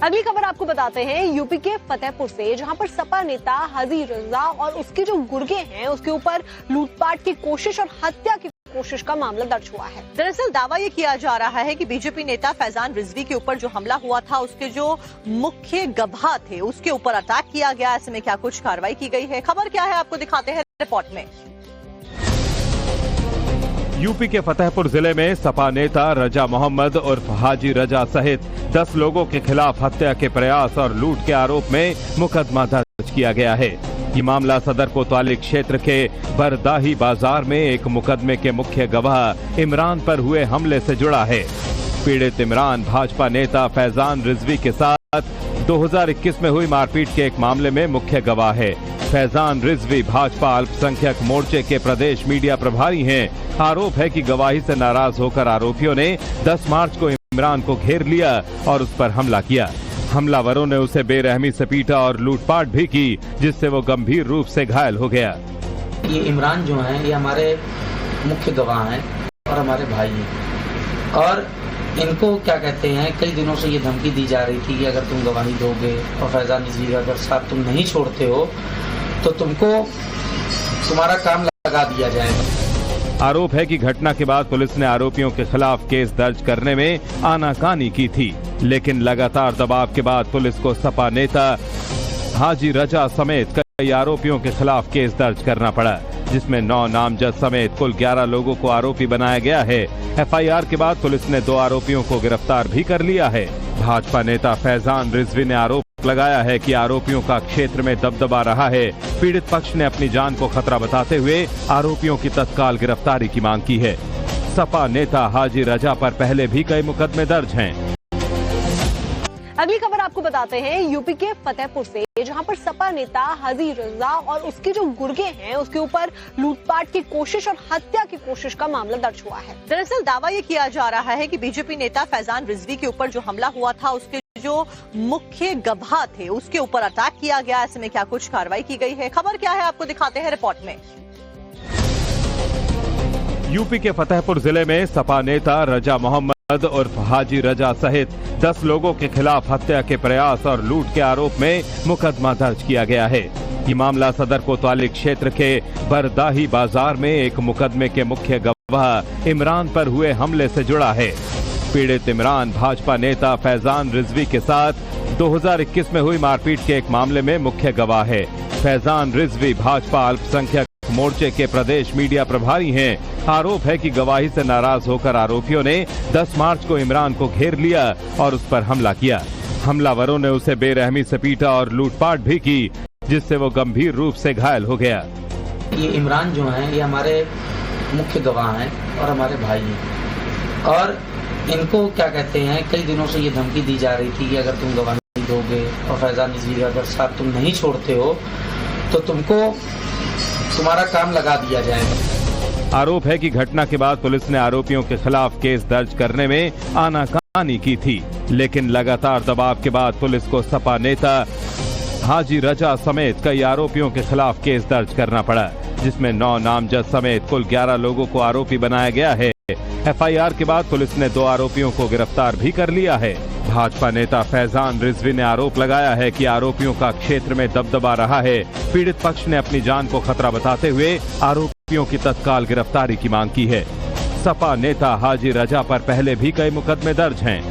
अगली खबर आपको बताते हैं यूपी के फतेहपुर से, जहां पर सपा नेता हाजी रजा और उसके जो गुर्गे हैं उसके ऊपर लूटपाट की कोशिश और हत्या की कोशिश का मामला दर्ज हुआ है। दरअसल दावा ये किया जा रहा है कि बीजेपी नेता फैजान रिजवी के ऊपर जो हमला हुआ था उसके जो मुख्य गवाह थे उसके ऊपर अटैक किया गया। ऐसे में क्या कुछ कार्रवाई की गई है, खबर क्या है आपको दिखाते हैं रिपोर्ट में। यूपी के फतेहपुर जिले में सपा नेता रजा मोहम्मद उर्फ हाजी रजा सहित 10 लोगों के खिलाफ हत्या के प्रयास और लूट के आरोप में मुकदमा दर्ज किया गया है। ये मामला सदर कोतवाली क्षेत्र के बरदाही बाजार में एक मुकदमे के मुख्य गवाह इमरान पर हुए हमले से जुड़ा है। पीड़ित इमरान भाजपा नेता फैजान रिजवी के साथ 2021 में हुई मारपीट के एक मामले में मुख्य गवाह है। फैजान रिजवी भाजपा अल्पसंख्यक मोर्चे के प्रदेश मीडिया प्रभारी हैं। आरोप है कि गवाही से नाराज होकर आरोपियों ने 10 मार्च को इमरान को घेर लिया और उस पर हमला किया। हमलावरों ने उसे बेरहमी से पीटा और लूटपाट भी की, जिससे वो गंभीर रूप से घायल हो गया। ये इमरान जो हैं ये हमारे मुख्य गवाह हैं और हमारे भाई हैं, और इनको क्या कहते हैं कई दिनों से ये धमकी दी जा रही थी कि अगर तुम गवाही दोगे और फैजान रिजवी अगर साथ तुम नहीं छोड़ते हो तो तुम्हारा काम लगा दिया जाएगा। आरोप है कि घटना के बाद पुलिस ने आरोपियों के खिलाफ केस दर्ज करने में आनाकानी की थी, लेकिन लगातार दबाव के बाद पुलिस को सपा नेता हाजी रजा समेत कई आरोपियों के खिलाफ केस दर्ज करना पड़ा, जिसमें 9 नामजद समेत कुल 11 लोगों को आरोपी बनाया गया है। एफआईआर के बाद पुलिस ने 2 आरोपियों को गिरफ्तार भी कर लिया है। भाजपा नेता फैजान रिजवी ने आरोप लगाया है कि आरोपियों का क्षेत्र में दबदबा रहा है। पीड़ित पक्ष ने अपनी जान को खतरा बताते हुए आरोपियों की तत्काल गिरफ्तारी की मांग की है। सपा नेता हाजी रजा पर पहले भी कई मुकदमे दर्ज हैं। अगली खबर आपको बताते हैं यूपी के फतेहपुर से, जहां पर सपा नेता हाजी रजा और उसके जो गुर्गे हैं उसके ऊपर लूटपाट की कोशिश और हत्या की कोशिश का मामला दर्ज हुआ है। दरअसल दावा ये किया जा रहा है कि बीजेपी नेता फैजान रिजवी के ऊपर जो हमला हुआ था उसके जो मुख्य गवाह थे उसके ऊपर अटैक किया गया। ऐसे में क्या कुछ कार्रवाई की गई है, खबर क्या है आपको दिखाते हैं रिपोर्ट में। यूपी के फतेहपुर जिले में सपा नेता रजा मोहम्मद उर्फ हाजी रजा सहित 10 लोगों के खिलाफ हत्या के प्रयास और लूट के आरोप में मुकदमा दर्ज किया गया है। ये मामला सदर कोतवाली क्षेत्र के बरदाही बाजार में एक मुकदमे के मुख्य गवाह इमरान पर हुए हमले से जुड़ा है। पीड़ित इमरान भाजपा नेता फैजान रिजवी के साथ 2021 में हुई मारपीट के एक मामले में मुख्य गवाह है। फैजान रिजवी भाजपा अल्पसंख्यक मोर्चे के प्रदेश मीडिया प्रभारी हैं। आरोप है कि गवाही से नाराज होकर आरोपियों ने 10 मार्च को इमरान को घेर लिया और उस पर हमला किया। हमलावरों ने उसे बेरहमी से पीटा और लूटपाट भी की, जिससे वो गंभीर रूप से घायल हो गया। ये इमरान जो हैं ये हमारे मुख्य गवाह हैं और हमारे भाई हैं, और इनको क्या कहते हैं कई दिनों से ये धमकी दी जा रही थी कि अगर तुम गवाही दोगे और फैजान रिजवी अगर साथ तुम नहीं छोड़ते हो तो तुम्हारा काम लगा दिया जाएगा। आरोप है कि घटना के बाद पुलिस ने आरोपियों के खिलाफ केस दर्ज करने में आनाकानी की थी, लेकिन लगातार दबाव के बाद पुलिस को सपा नेता हाजी रजा समेत कई आरोपियों के खिलाफ केस दर्ज करना पड़ा, जिसमें 9 नामजद समेत कुल 11 लोगों को आरोपी बनाया गया है। एफआईआर के बाद पुलिस ने 2 आरोपियों को गिरफ्तार भी कर लिया है। भाजपा नेता फैजान रिजवी ने आरोप लगाया है कि आरोपियों का क्षेत्र में दबदबा रहा है। पीड़ित पक्ष ने अपनी जान को खतरा बताते हुए आरोपियों की तत्काल गिरफ्तारी की मांग की है। सपा नेता हाजी रजा पर पहले भी कई मुकदमे दर्ज हैं।